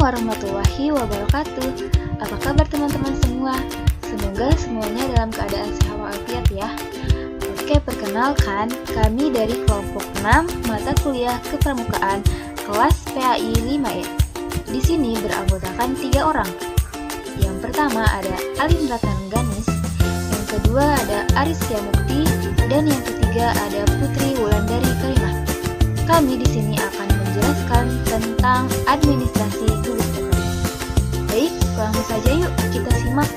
warahmatullahi wabarakatuh. Apa kabar teman-teman semua? Semoga semuanya dalam keadaan sehat walafiat ya. Oke, perkenalkan, kami dari kelompok 6 mata kuliah kepramukaan kelas PAI 5E. Di sini beranggotakan 3 orang. Yang pertama ada Alin Ratnaganis, yang kedua ada Aris Kiamukti, dan yang ketiga ada Putri Wulandari Karimah. Kami di sini akan menjelaskan tentang administrasi gugus depan. Baik, langsung saja yuk kita simak.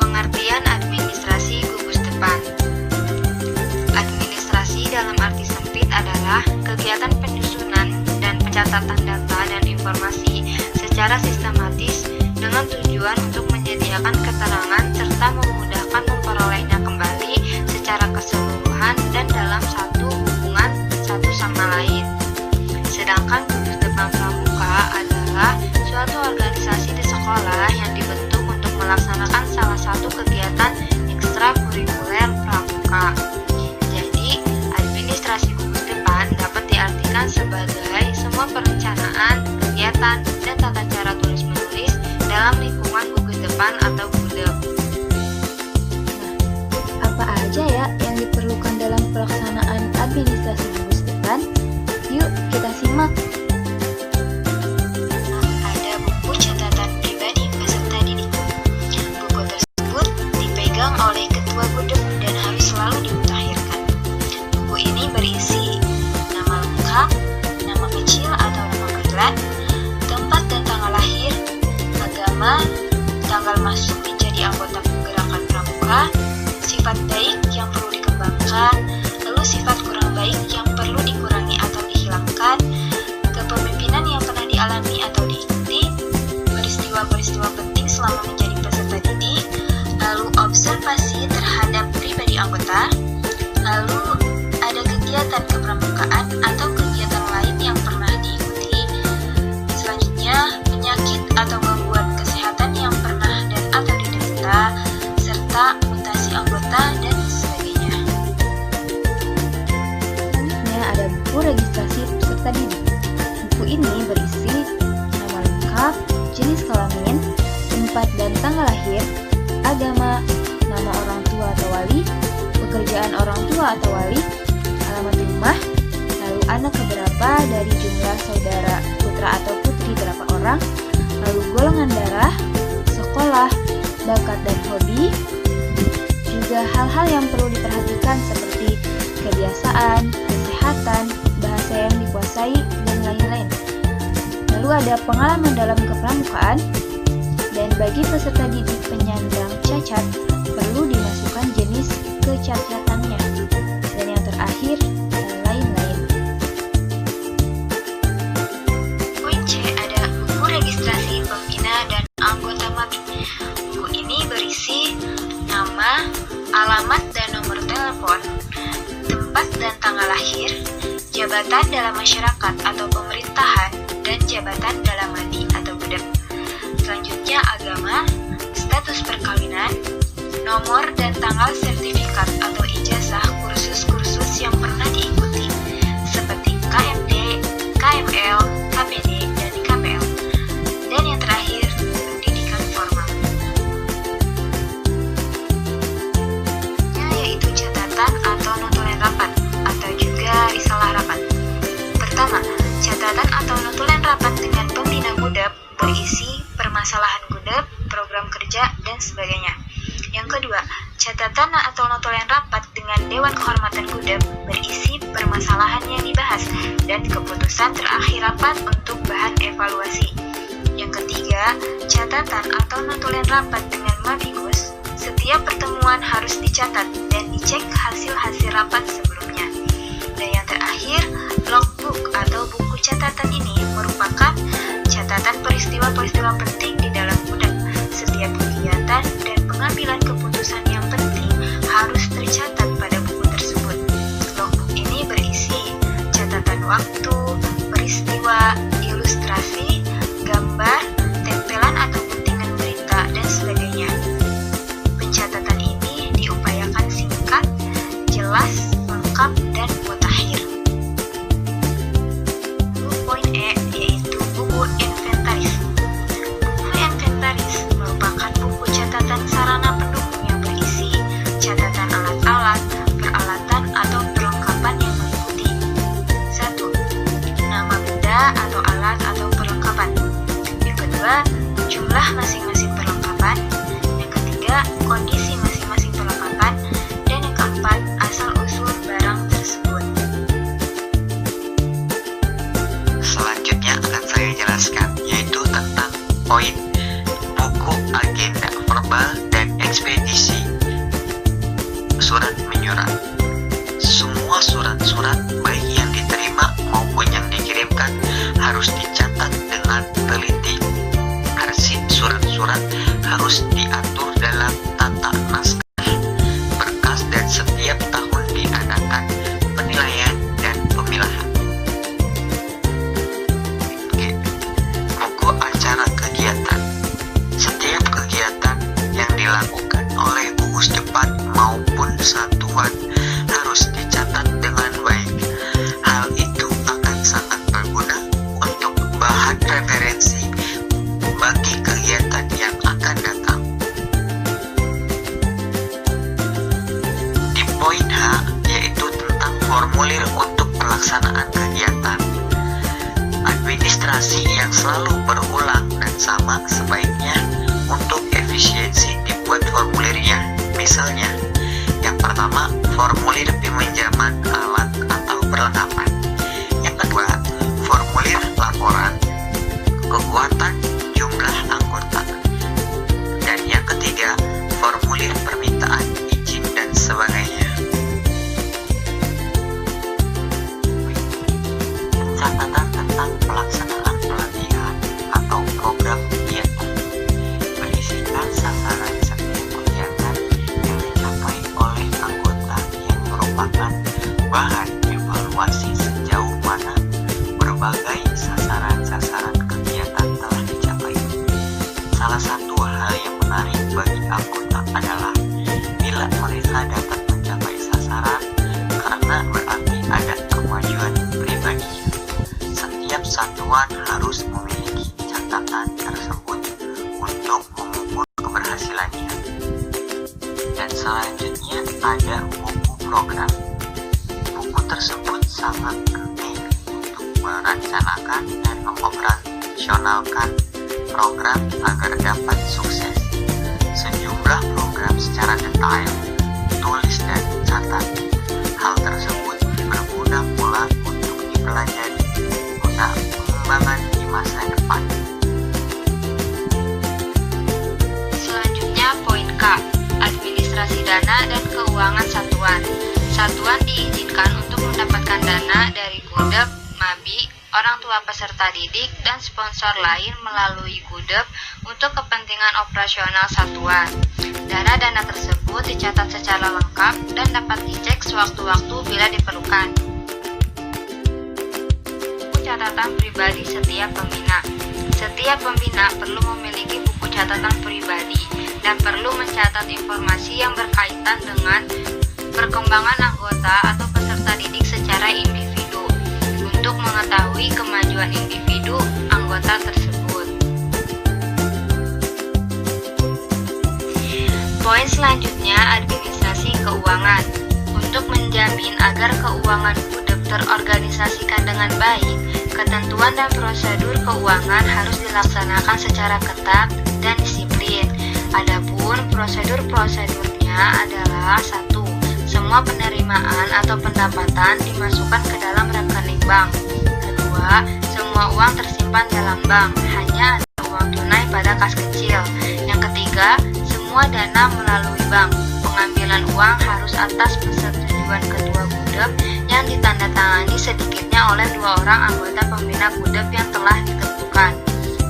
Pengertian administrasi gugus depan. Administrasi dalam arti sempit adalah kegiatan penyusunan dan pencatatan data dan informasi secara sistematis dengan tujuan untuk menyediakan keterangan serta memudahkan memperolehnya kembali secara keseluruhan dan dalam satu hubungan satu sama lain. Sedangkan gugus depan pramuka adalah suatu organisasi di sekolah yang dibentuk untuk melaksanakan salah satu kegiatan ekstrakurikuler pramuka. Jadi, administrasi gugus depan dapat diartikan sebagai semua perencanaan, kegiatan, dan tata cara tulis-menulis dalam lingkungan gugus depan atau gudep. Apa aja ya yang diperlukan dalam pelaksanaan administrasi gugus depan? Yuk kita simak. Ada buku catatan pribadi peserta didik. Buku tersebut dipegang oleh ketua gudep dan harus selalu dimutakhirkan. Buku ini berisi nama lengkap, nama kecil atau nama panggilan, tempat dan tanggal lahir, agama, tanggal masuk menjadi anggota gerakan pramuka, sifat baik yang perlu dikembangkan, lalu sifat kurang baik yang perlu dikurangi atau dihilangkan, kepemimpinan yang pernah dialami atau diikuti, peristiwa-peristiwa penting selama menjadi peserta didik, lalu observasi terhadap pribadi anggota, lalu ada kegiatan kepramukaan atau kegiatan lain yang pernah diikuti, selanjutnya penyakit atau gangguan kesehatan yang pernah dan atau diderita, serta mutasi anggota dan sebagainya. Selanjutnya ada buku registrasi peserta didik. Buku ini berisi nama lengkap, jenis kelamin, tempat dan tanggal lahir, agama, nama orang tua atau wali, pekerjaan orang tua atau wali, alamat rumah, lalu anak keberapa dari jumlah saudara putra atau putri berapa orang, lalu golongan darah, sekolah, bakat dan hobi, juga hal-hal yang perlu diperhatikan seperti kebiasaan, kesehatan, bahasa yang dikuasai, dan lain-lain. Lalu ada pengalaman dalam kepramukaan, dan bagi peserta didik penyandang cacat, perlu dimasukkan jenis kecacatannya. Dan yang terakhir, lain-lain. Poin C ada buku registrasi pembina dan anggota MABI. Buku ini berisi nama, alamat dan nomor telepon, tempat dan tanggal lahir, jabatan dalam masyarakat atau pemerintahan, dan jabatan dalam MADI atau gudep. Selanjutnya agama, status perkawinan, nomor dan tanggal sertifikat atau ijazah kursus-kursus yang pernah diikuti, seperti KMD, KML, KPD, dan KPL. Dan yang terakhir, pendidikan formal. Yaitu catatan atau notulen rapat, atau juga risalah rapat. Pertama, catatan atau notulen rapat dengan pembina gudep berisi permasalahan gudep, program kerja, dan sebagainya. Yang kedua, catatan atau notulen rapat dengan Dewan Kehormatan Gudep berisi permasalahan yang dibahas dan keputusan terakhir rapat untuk bahan evaluasi. Yang ketiga, catatan atau notulen rapat dengan Mabigus. Setiap pertemuan harus dicatat dan dicek hasil-hasil rapat sebelumnya. Dan yang terakhir, logbook atau buku catatan ini merupakan catatan peristiwa-peristiwa penting di dalam gudep. Setiap kegiatan dan pengambilan keputusan yang penting harus tercatat pada buku tersebut. Logbook ini berisi catatan waktu, peristiwa, ilustrasi, gambar, tempelan atau guntingan berita, dan sebagainya. Pencatatan ini diupayakan singkat, keluyuran. Semua surat-surat baik yang diterima maupun yang dikirimkan harus dicatat dengan teliti. Arsip surat-surat harus diatur dalam tata naskah, berkas, dan setiap tahun diadakan penilaian dan pemilahan. Buku acara kegiatan. Setiap kegiatan yang dilakukan oleh gugus depan maupun satuan harus dicatat dengan baik. Hal itu akan sangat berguna untuk bahan referensi bagi kegiatan yang akan datang. Di poin H, yaitu tentang formulir untuk pelaksanaan kegiatan. Administrasi yang selalu berulang dan sama sebaiknya untuk efisiensi dibuat formulirnya. Misalnya, yang pertama, formulir peminjaman alat atau perlengkapan. Yang kedua, formulir laporan, kekuatan jumlah anggota. Dan yang ketiga, formulir permintaan izin dan sebagainya. Catatan tentang pelaksanaan pelatihan atau program kegiatan berisikan sasaran setiap kegiatan yang dicapai oleh anggota yang merupakan bahan evaluasi sejauh mana berbagai sasaran-sasaran kegiatan telah dicapai. Salah satu hal yang menarik bagi anggota adalah bila mereka dapat mencapai sasaran karena berarti ada kemajuan pribadi. Setiap satuan harus memiliki catatan tersebut untuk mengukur keberhasilannya. Dan selanjutnya ada buku program. Buku tersebut sangat penting untuk merencanakan dan mengoperasionalkan program agar dapat sukses. Sejumlah program secara detail, tulis dan catat. Hal tersebut berguna pula untuk dipelajari guna pengembangan di masa depan. Selanjutnya poin K, administrasi dana dan keuangan satuan. Satuan diizinkan untuk mendapatkan dana dari Gudep, Mabi, orang tua peserta didik, dan sponsor lain melalui Gudep untuk kepentingan operasional satuan. Dana-dana tersebut dicatat secara lengkap dan dapat dicek sewaktu-waktu bila diperlukan. Catatan pribadi setiap pembina. Setiap pembina perlu memiliki buku catatan pribadi dan perlu mencatat informasi yang berkaitan dengan perkembangan anggota atau peserta didik secara individu untuk mengetahui kemajuan individu anggota tersebut. Poin selanjutnya administrasi keuangan. Untuk menjamin agar keuangan Gudep terorganisasikan dengan baik, ketentuan dan prosedur keuangan harus dilaksanakan secara ketat dan disiplin. Adapun prosedur-prosedurnya adalah 1. Semua penerimaan atau pendapatan dimasukkan ke dalam rekening bank. 2. Semua uang tersimpan dalam bank, hanya ada uang tunai pada kas kecil. Yang ketiga, semua dana melalui bank. Pengambilan uang harus atas persetujuan ketua Gudep yang ditandatangani sedikitnya oleh 2 orang anggota pembina Gudep yang telah ditentukan.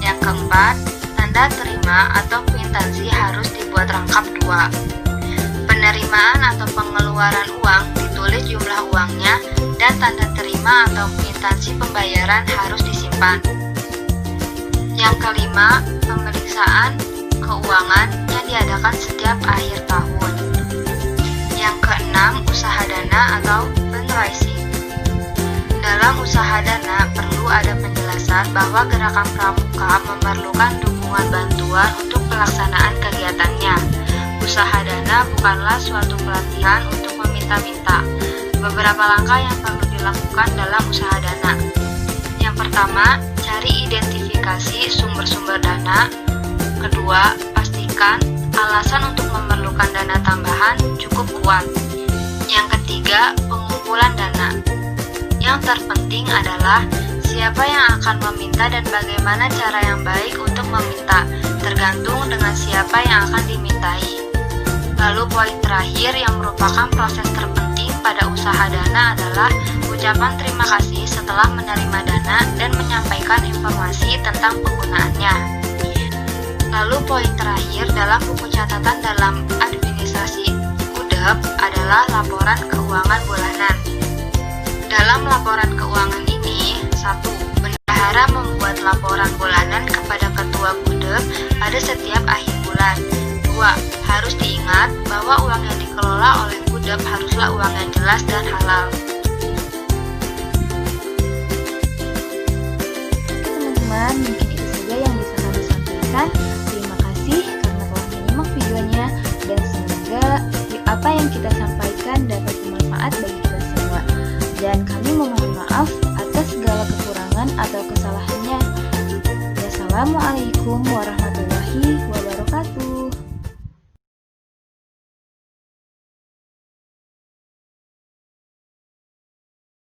Yang keempat, tanda terima atau kwitansi harus dibuat rangkap 2. Penerimaan atau pengeluaran uang ditulis jumlah uangnya dan tanda terima atau kwitansi pembayaran harus disimpan. Yang kelima, pemeriksaan keuangan yang diadakan setiap akhir tahun. Yang keenam, usaha dana atau fundraising. Dalam usaha dana perlu ada penjelasan bahwa gerakan pramuka memerlukan dukungan bantuan untuk pelaksanaan kegiatannya. Usaha dana bukanlah suatu pelatihan untuk meminta-minta. Beberapa langkah yang perlu dilakukan dalam usaha dana. Yang pertama, cari identifikasi sumber-sumber dana. Kedua, pastikan alasan untuk memerlukan dana tambahan cukup kuat. Yang ketiga, pengumpulan dana. Yang terpenting adalah siapa yang akan meminta dan bagaimana cara yang baik untuk meminta, tergantung dengan siapa yang akan dimintai. Lalu poin terakhir yang merupakan proses terbaik pada usaha dana adalah ucapan terima kasih setelah menerima dana dan menyampaikan informasi tentang penggunaannya. Lalu poin terakhir dalam buku catatan dalam administrasi GUDEP adalah laporan keuangan bulanan. Dalam laporan keuangan ini, 1. Bendahara membuat laporan bulanan kepada Ketua GUDEP pada setiap akhir bulan. 2. Harus diingat bahwa uang yang dikelola oleh GUDEP haruslah uang yang jelas dan halal. Teman-teman, mungkin itu saja yang bisa kami sampaikan. Terima kasih karena telah menyimak videonya dan semoga apa yang kita sampaikan dapat bermanfaat bagi kita semua. Dan kami memohon maaf atas segala kekurangan atau kesalahannya. Wassalamualaikum warahmatullahi wabarakatuh.